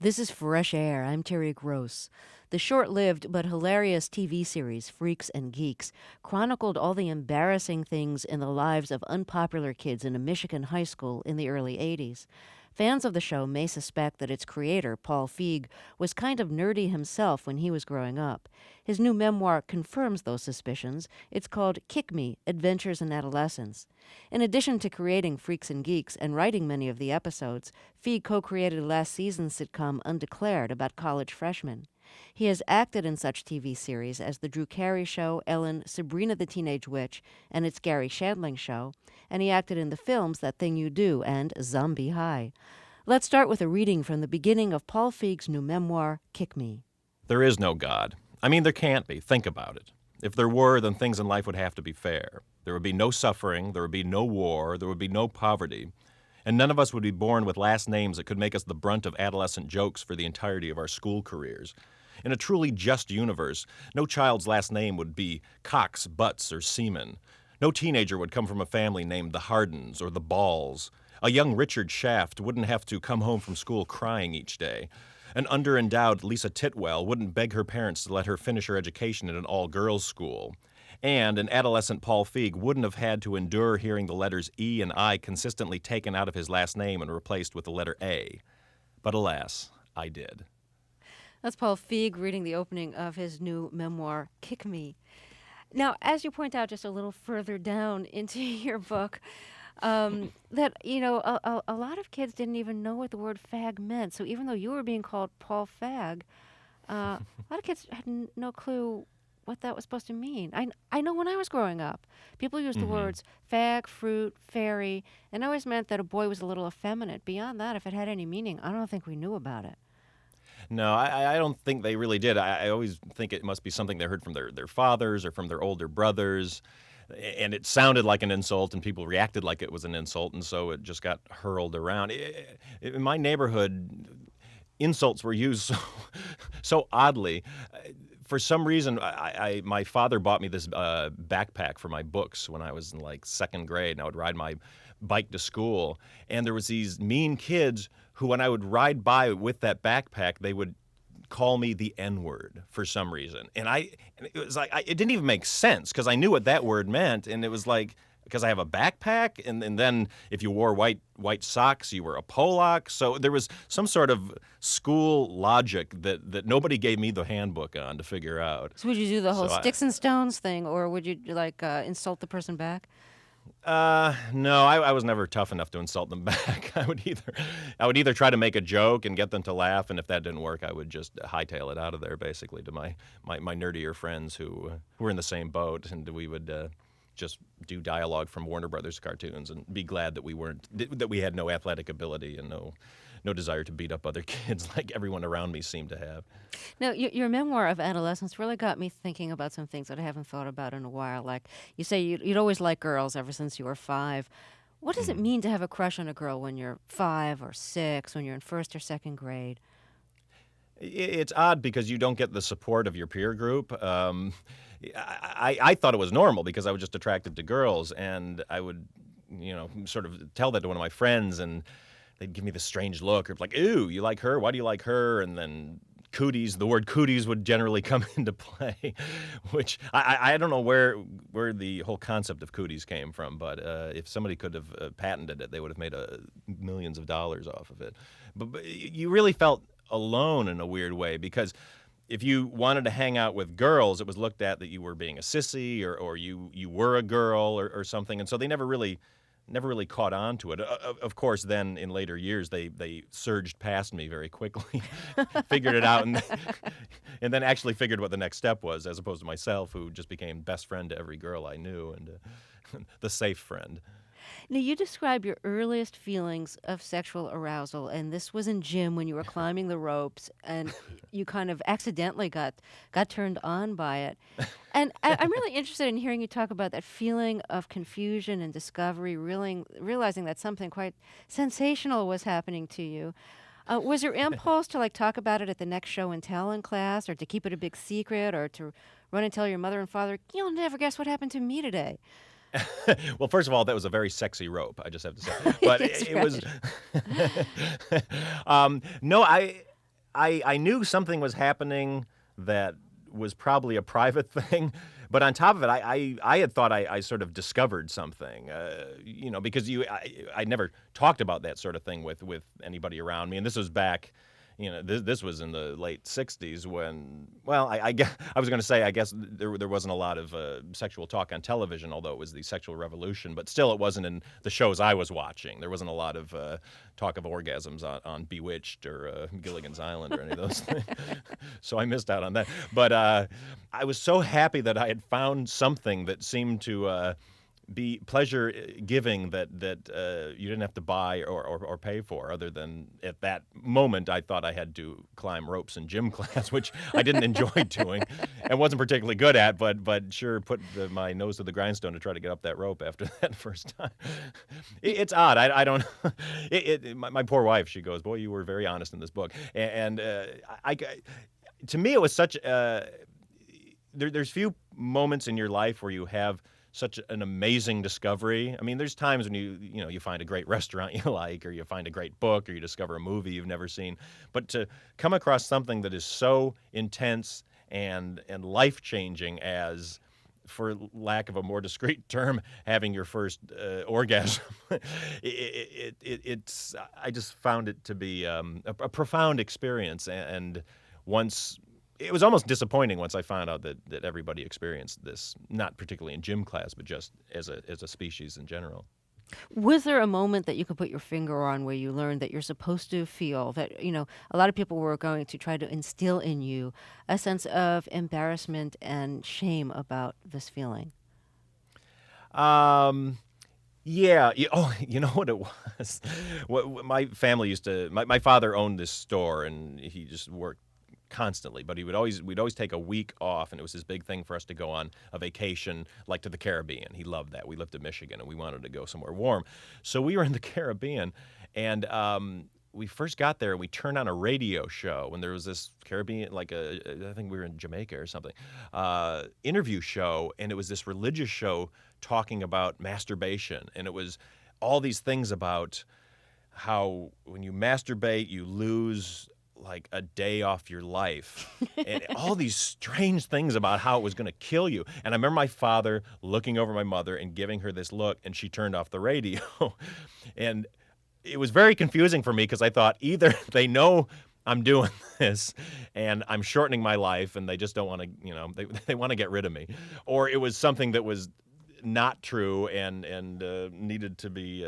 This is Fresh Air. I'm Terry Gross. The short-lived but hilarious TV series Freaks and Geeks chronicled all the embarrassing things in the lives of unpopular kids in a Michigan high school in the early 80s. Fans of the show may suspect that its creator, Paul Feig, was kind of nerdy himself when he was growing up. His new memoir confirms those suspicions. It's called Kick Me: Adventures in Adolescence. In addition to creating Freaks and Geeks and writing many of the episodes, Feig co-created last season's sitcom Undeclared about college freshmen. He has acted in such TV series as The Drew Carey Show, Ellen, Sabrina the Teenage Witch, and It's Gary Shandling Show, and he acted in the films That Thing You Do and Zombie High. Let's start with a reading from the beginning of Paul Feig's new memoir, Kick Me. There is no God. I mean, there can't be. Think about it. If there were, then things in life would have to be fair. There would be no suffering, there would be no war, there would be no poverty, and none of us would be born with last names that could make us the brunt of adolescent jokes for the entirety of our school careers. In a truly just universe, no child's last name would be Cox, Butts, or Seaman. No teenager would come from a family named the Hardens or the Balls. A young Richard Shaft wouldn't have to come home from school crying each day. An underendowed Lisa Titwell wouldn't beg her parents to let her finish her education at an all-girls school. And an adolescent Paul Feig wouldn't have had to endure hearing the letters E and I consistently taken out of his last name and replaced with the letter A. But alas, I did. That's Paul Feig reading the opening of his new memoir, Kick Me. Now, as you point out just a little further down into your book, that, a lot of kids didn't even know what the word fag meant. So even though you were being called Paul Fag, a lot of kids had no clue what that was supposed to mean. I know when I was growing up, people used the words fag, fruit, fairy, and always meant that a boy was a little effeminate. Beyond that, if it had any meaning, I don't think we knew about it. No, I don't think they really did. I always think it must be something they heard from their fathers or from their older brothers. And it sounded like an insult, and people reacted like it was an insult, and so it just got hurled around. In my neighborhood, insults were used so oddly. For some reason, my father bought me this backpack for my books when I was in like second grade, and I would ride my bike to school. And there was these mean kids who, when I would ride by with that backpack, they would call me the N-word for some reason. And it was like, it didn't even make sense because I knew what that word meant. And it was like, because I have a backpack, and then if you wore white socks, you were a Polak. So there was some sort of school logic that nobody gave me the handbook on to figure out. So would you do the whole sticks and stones thing, or would you insult the person back? No, I was never tough enough to insult them back. I would either try to make a joke and get them to laugh, and if that didn't work, I would just hightail it out of there, basically, to my nerdier friends who were in the same boat, and we would just do dialogue from Warner Brothers cartoons and be glad that we had no athletic ability and no desire to beat up other kids like everyone around me seemed to have. Now, your memoir of adolescence really got me thinking about some things that I haven't thought about in a while. Like, you say you'd always liked girls ever since you were 5. What does it mean to have a crush on a girl when you're 5 or 6, when you're in first or second grade? It's odd because you don't get the support of your peer group. I thought it was normal because I was just attracted to girls, and I would, sort of tell that to one of my friends, and they'd give me this strange look, or like, "Ooh, you like her? Why do you like her?" And then the word cooties would generally come into play, which I don't know where the whole concept of cooties came from, but if somebody could have patented it, they would have made millions of dollars off of it. But you really felt alone in a weird way, because if you wanted to hang out with girls, it was looked at that you were being a sissy or you were a girl or something, and so they never really caught on to it. Of course, then in later years, they surged past me very quickly, figured it out, and then actually figured what the next step was, as opposed to myself, who just became best friend to every girl I knew and the safe friend. Now, you describe your earliest feelings of sexual arousal, and this was in gym when you were climbing the ropes, and you kind of accidentally got turned on by it. And I'm really interested in hearing you talk about that feeling of confusion and discovery, realizing that something quite sensational was happening to you. Was your impulse to talk about it at the next show and tell in class, or to keep it a big secret, or to run and tell your mother and father, "You'll never guess what happened to me today"? Well, first of all, that was a very sexy rope, I just have to say. But Yes, it was no, I knew something was happening that was probably a private thing, but on top of it, I had thought I sort of discovered something, because I never talked about that sort of thing with anybody around me, and this was back. This was in the late '60s when, well, I was going to say, I guess there wasn't a lot of sexual talk on television, although it was the sexual revolution, but still it wasn't in the shows I was watching. There wasn't a lot of talk of orgasms on Bewitched or Gilligan's Island or any of those things. So I missed out on that. But I was so happy that I had found something that seemed to be pleasure giving that you didn't have to buy or pay for, other than at that moment I thought I had to climb ropes in gym class, which I didn't enjoy doing and wasn't particularly good at, but sure put my nose to the grindstone to try to get up that rope after that first time. It's odd. I don't. My poor wife, she goes, "Boy, you were very honest in this book," and to me it was such. There's few moments in your life where you have such an amazing discovery. I mean, there's times when you find a great restaurant you like, or you find a great book, or you discover a movie you've never seen. But to come across something that is so intense and life-changing as, for lack of a more discreet term, having your first orgasm, it's I just found it to be a profound experience, and once. It was almost disappointing once I found out that everybody experienced this, not particularly in gym class, but just as a species in general. Was there a moment that you could put your finger on where you learned that you're supposed to feel that, a lot of people were going to try to instill in you a sense of embarrassment and shame about this feeling? Yeah. You know what it was? My family used to. My father owned this store, and he just worked constantly, but we'd always take a week off, and it was his big thing for us to go on a vacation, like to the Caribbean. He loved that. We lived in Michigan, and we wanted to go somewhere warm. So we were in the Caribbean, and we first got there, and we turned on a radio show when there was this Caribbean, I think we were in Jamaica or something, interview show, and it was this religious show talking about masturbation, and it was all these things about how when you masturbate, you lose like a day off your life, and all these strange things about how it was going to kill you. And I remember my father looking over my mother and giving her this look, and she turned off the radio. And it was very confusing for me, because I thought either they know I'm doing this and I'm shortening my life and they just don't want to, they want to get rid of me, or it was something that was not true and needed to be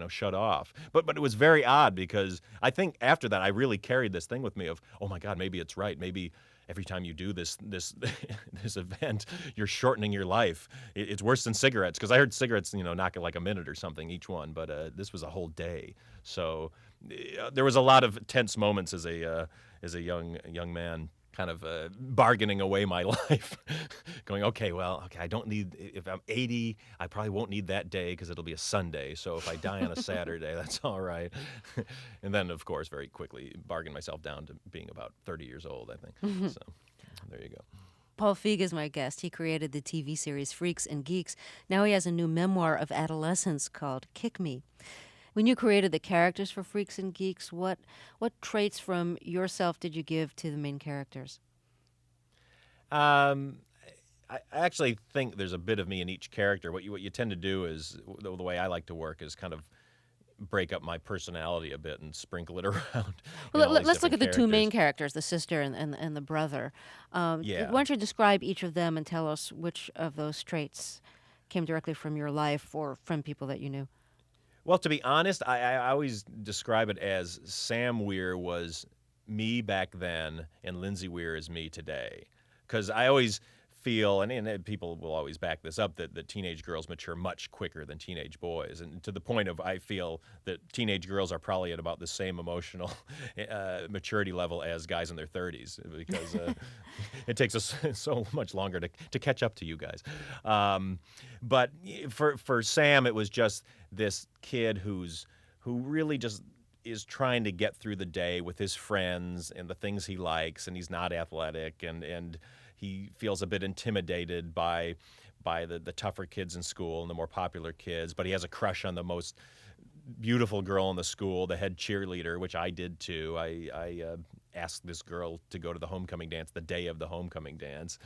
shut off. But it was very odd, because I think after that I really carried this thing with me of, oh my God, maybe it's right. Maybe every time you do this this event, you're shortening your life. It's worse than cigarettes, because I heard cigarettes knock it like a minute or something each one, but this was a whole day. So there was a lot of tense moments as a young man, kind of bargaining away my life, going, okay, I don't need, if I'm 80, I probably won't need that day because it'll be a Sunday. So if I die on a Saturday, that's all right. And then, of course, very quickly bargain myself down to being about 30 years old, I think. So there you go. Paul Feig is my guest. He created the TV series Freaks and Geeks. Now he has a new memoir of adolescence called Kick Me. When you created the characters for Freaks and Geeks, what traits from yourself did you give to the main characters? I actually think there's a bit of me in each character. What you tend to do is, the way I like to work is kind of break up my personality a bit and sprinkle it around. Well, let's look at the two main characters, the sister and the brother. Yeah. Why don't you describe each of them and tell us which of those traits came directly from your life or from people that you knew? Well, to be honest, I always describe it as Sam Weir was me back then and Lindsay Weir is me today. Because I always feel, and people will always back this up, that teenage girls mature much quicker than teenage boys. And to the point of, I feel that teenage girls are probably at about the same emotional maturity level as guys in their 30s, because it takes us so much longer to catch up to you guys. But for Sam, it was just this kid who really just is trying to get through the day with his friends and the things he likes, and he's not athletic, and he feels a bit intimidated by the tougher kids in school and the more popular kids, but he has a crush on the most beautiful girl in the school, the head cheerleader, which I did too. I asked this girl to go to the homecoming dance the day of the homecoming dance,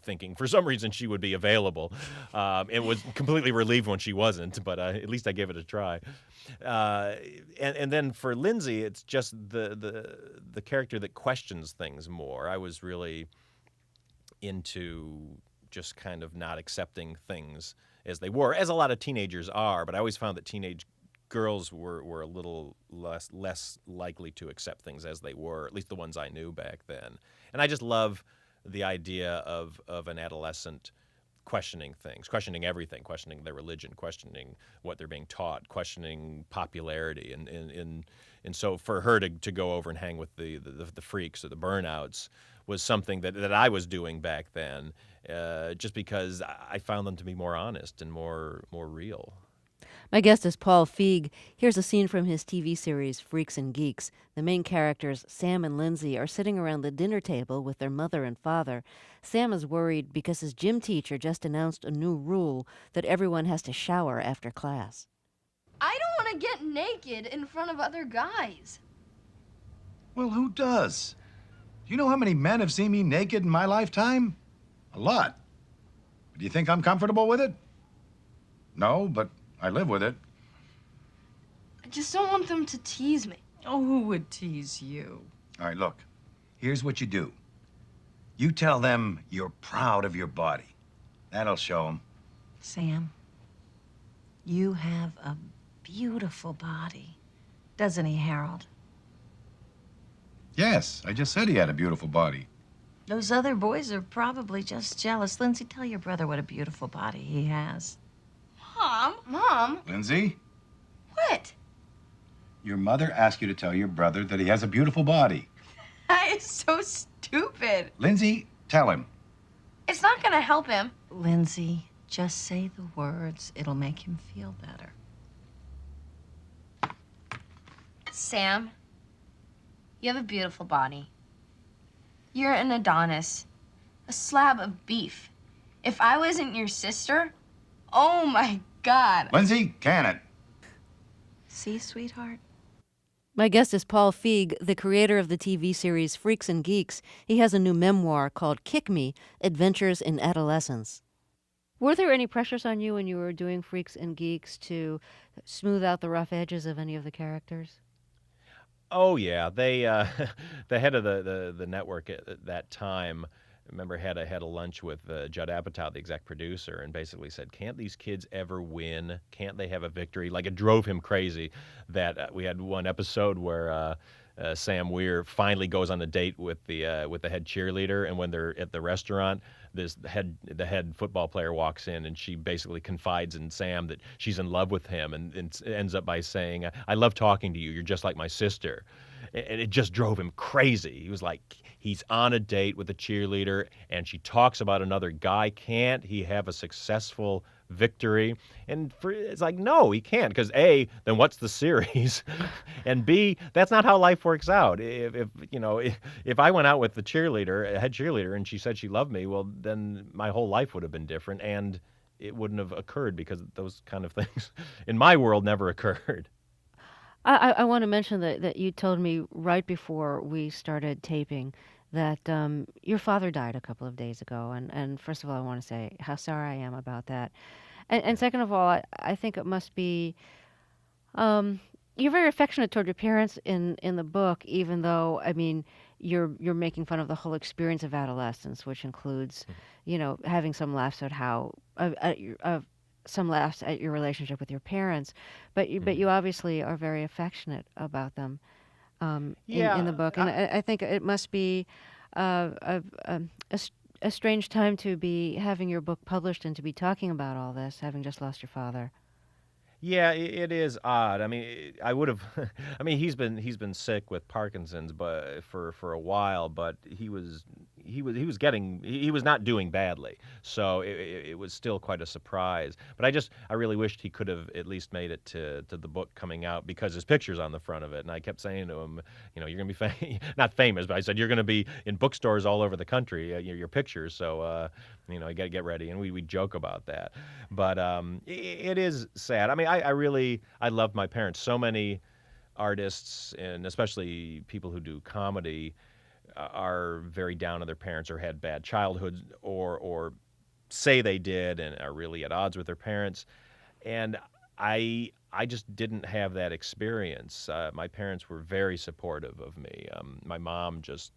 thinking for some reason she would be available. And was completely relieved when she wasn't, but at least I gave it a try. And then for Lindsay, it's just the character that questions things more. I was really into just kind of not accepting things as they were, as a lot of teenagers are, but I always found that teenage girls were a little less likely to accept things as they were, at least the ones I knew back then. And I just love the idea of an adolescent questioning things, questioning everything, questioning their religion, questioning what they're being taught, questioning popularity. And so for her to go over and hang with the freaks or the burnouts was something that I was doing back then, just because I found them to be more honest and more real. My guest is Paul Feig. Here's a scene from his TV series, Freaks and Geeks. The main characters, Sam and Lindsay, are sitting around the dinner table with their mother and father. Sam is worried because his gym teacher just announced a new rule that everyone has to shower after class. I don't want to get naked in front of other guys. Well, who does? Do you know how many men have seen me naked in my lifetime? A lot. Do you think I'm comfortable with it? No, but I live with it. I just don't want them to tease me. Oh, who would tease you? All right, look. Here's what you do. You tell them you're proud of your body. That'll show them. Sam, you have a beautiful body. Doesn't he, Harold? Yes, I just said he had a beautiful body. Those other boys are probably just jealous. Lindsay, tell your brother what a beautiful body he has. Mom? Lindsay, What? your mother asked you to tell your brother that he has a beautiful body. That is so stupid. Lindsay, tell him. It's not gonna help him. Lindsay, just say the words. It'll make him feel better. Sam, you have a beautiful body. You're an Adonis, a slab of beef. If I wasn't your sister, oh my God. Lindsay, can it? See, sweetheart? My guest is Paul Feig, the creator of the TV series Freaks and Geeks. He has a new memoir called Kick Me, Adventures in Adolescence. Were there any pressures on you when you were doing Freaks and Geeks to smooth out the rough edges of any of the characters? Oh yeah, they the head of the network at that time, I remember had a lunch with Judd Apatow, the exec producer, and basically said, "Can't these kids ever win? Can't they have a victory?" Like, it drove him crazy that we had one episode where Sam Weir finally goes on a date with the head cheerleader, and when they're at the restaurant, the head football player walks in, and she basically confides in Sam that she's in love with him, and ends up by saying, "I love talking to you. You're just like my sister." And it just drove him crazy. He was like, he's on a date with a cheerleader, and she talks about another guy. Can't he have a successful victory? And it's like, no, he can't, because A, then what's the series? And B, that's not how life works out. If I went out with the cheerleader, a head cheerleader, and she said she loved me, well, then my whole life would have been different, and it wouldn't have occurred, because those kind of things in my world never occurred. I want to mention that you told me right before we started taping that your father died a couple of days ago. And first of all, I want to say how sorry I am about that. And second of all, I think it must be, you're very affectionate toward your parents in the book, even though, I mean, you're making fun of the whole experience of adolescence, which includes, having some laughs at some laughs at your relationship with your parents, but you obviously are very affectionate about them in the book, and I think it must be a strange time to be having your book published and to be talking about all this, having just lost your father. Yeah, it is odd. I mean, I would have. I mean, he's been sick with Parkinson's, but for a while. But he he was not doing badly. So it was still quite a surprise. But I really wished he could have at least made it to the book coming out, because his picture's on the front of it. And I kept saying to him, you're going to be not famous, but I said, you're going to be in bookstores all over the country, your pictures. So, you got to get ready. And we joke about that. But it is sad. I mean, I loved my parents. So many artists, and especially people who do comedy, are very down on their parents or had bad childhoods or say they did and are really at odds with their parents. And I just didn't have that experience. My parents were very supportive of me. My mom just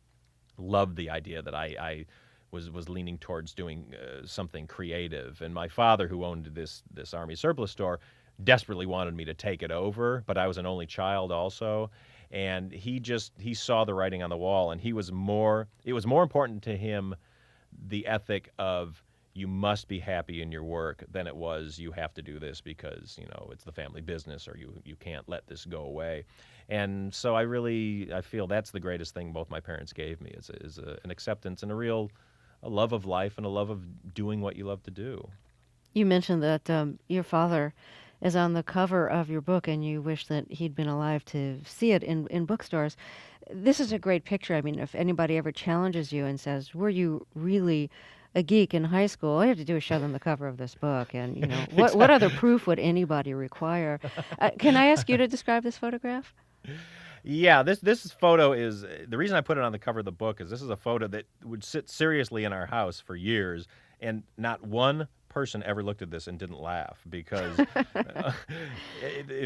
loved the idea that I was leaning towards doing something creative. And my father, who owned this Army surplus store, desperately wanted me to take it over, but I was an only child also. And he saw the writing on the wall, and it was more important to him, the ethic of, you must be happy in your work, than it was, you have to do this because, it's the family business, or you can't let this go away. And so I feel that's the greatest thing both my parents gave me, is an acceptance and a love of life and a love of doing what you love to do. You mentioned that your father is on the cover of your book, and you wish that he'd been alive to see it in bookstores. This is a great picture. I mean, if anybody ever challenges you and says, were you really a geek in high school, all you have to do is show them the cover of this book. And, what other proof would anybody require? Can I ask you to describe this photograph? Yeah, this photo is, the reason I put it on the cover of the book is this is a photo that would sit seriously in our house for years, and not one person ever looked at this and didn't laugh, because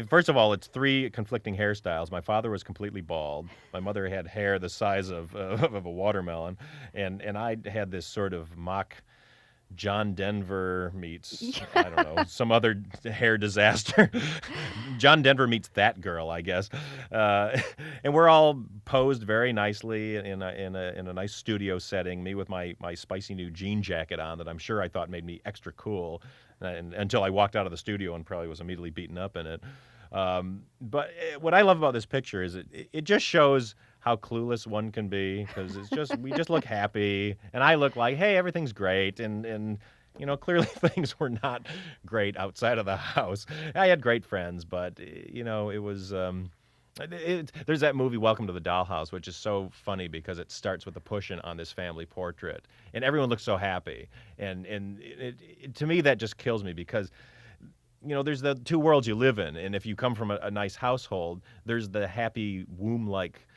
first of all, it's three conflicting hairstyles. My father was completely bald. My mother had hair the size of a watermelon, and I had this sort of mock John Denver meets, I don't know, some other hair disaster. John Denver meets that girl, I guess. And we're all posed very nicely in a nice studio setting. Me with my spicy new jean jacket on that I'm sure I thought made me extra cool, until I walked out of the studio and probably was immediately beaten up in it. But what I love about this picture is it just shows how clueless one can be, because we just look happy, and I look like, hey, everything's great, and clearly things were not great outside of the house. I had great friends, but it was. There's that movie Welcome to the Dollhouse, which is so funny because it starts with a push-in on this family portrait, and everyone looks so happy, and to me that just kills me, because there's the two worlds you live in, and if you come from a nice household, there's the happy womb-like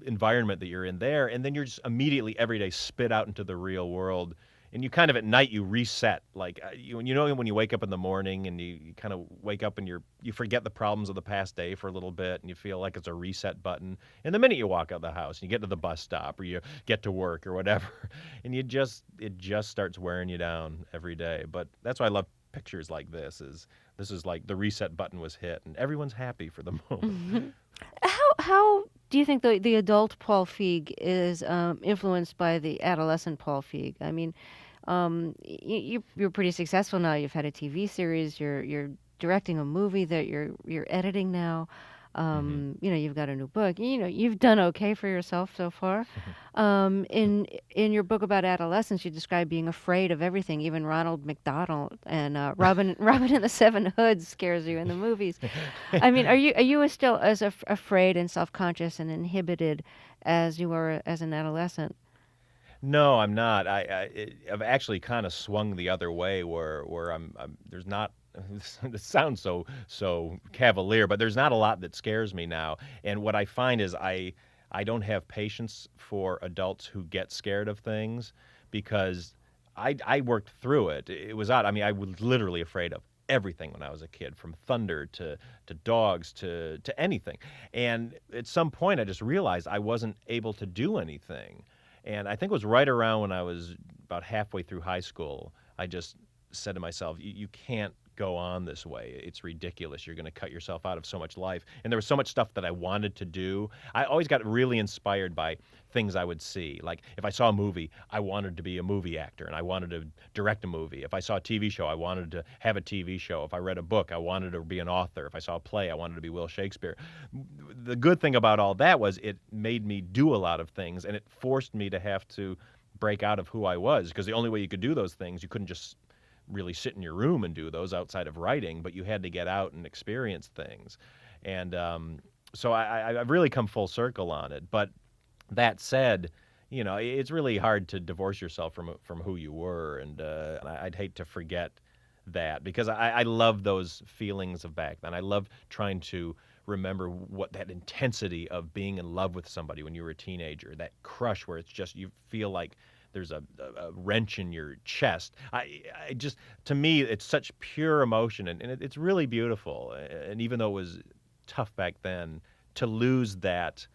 environment that you're in there, and then you're just immediately every day spit out into the real world, and you kind of at night you reset, like when you wake up in the morning and you kind of wake up and you forget the problems of the past day for a little bit, and you feel like it's a reset button, and the minute you walk out the house and you get to the bus stop or you get to work or whatever, and it just starts wearing you down every day. But that's why I love pictures like this. This is like the reset button was hit and everyone's happy for the moment. Mm-hmm. How do you think the adult Paul Feig is influenced by the adolescent Paul Feig? I mean, you're pretty successful now. You've had a TV series. You're directing a movie that you're editing now. You've got a new book. You've done okay for yourself so far. In your book about adolescence, you describe being afraid of everything. Even Ronald McDonald and Robin and the Seven Hoods scares you in the movies. I mean, are you still as afraid and self-conscious and inhibited as you were as an adolescent? No, I'm not. I've actually kind of swung the other way, where I'm there's not. It sounds so cavalier, but there's not a lot that scares me now. And what I find is I don't have patience for adults who get scared of things, because I worked through it. It was odd. I mean, I was literally afraid of everything when I was a kid, from thunder to dogs to anything. And at some point, I just realized I wasn't able to do anything. And I think it was right around when I was about halfway through high school, I just said to myself, you can't go on this way. It's ridiculous. You're going to cut yourself out of so much life. And there was so much stuff that I wanted to do. I always got really inspired by things I would see. Like if I saw a movie, I wanted to be a movie actor and I wanted to direct a movie. If I saw a TV show, I wanted to have a TV show. If I read a book, I wanted to be an author. If I saw a play, I wanted to be Will Shakespeare. The good thing about all that was it made me do a lot of things, and it forced me to have to break out of who I was, because the only way you could do those things, you couldn't just really sit in your room and do those outside of writing, but you had to get out and experience things. And so I've really come full circle on it. But that said, you know, it's really hard to divorce yourself from who you were, and I'd hate to forget that, because I love those feelings of back then. I love trying to remember what that intensity of being in love with somebody when you were a teenager, that crush where it's just you feel like there's a wrench in your chest. I just, to me, it's such pure emotion, and it's really beautiful. And even though it was tough back then, to lose that,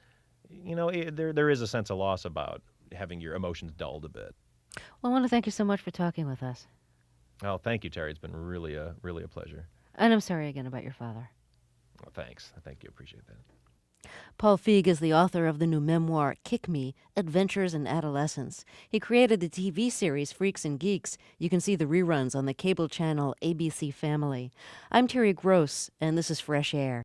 you know, there is a sense of loss about having your emotions dulled a bit. Well, I want to thank you so much for talking with us. Oh, thank you, Terry. It's been really a pleasure. And I'm sorry again about your father. Well, thanks. Thank you. Appreciate that. Paul Feig is the author of the new memoir, Kick Me, Adventures in Adolescence. He created the TV series Freaks and Geeks. You can see the reruns on the cable channel ABC Family. I'm Terry Gross, and this is Fresh Air.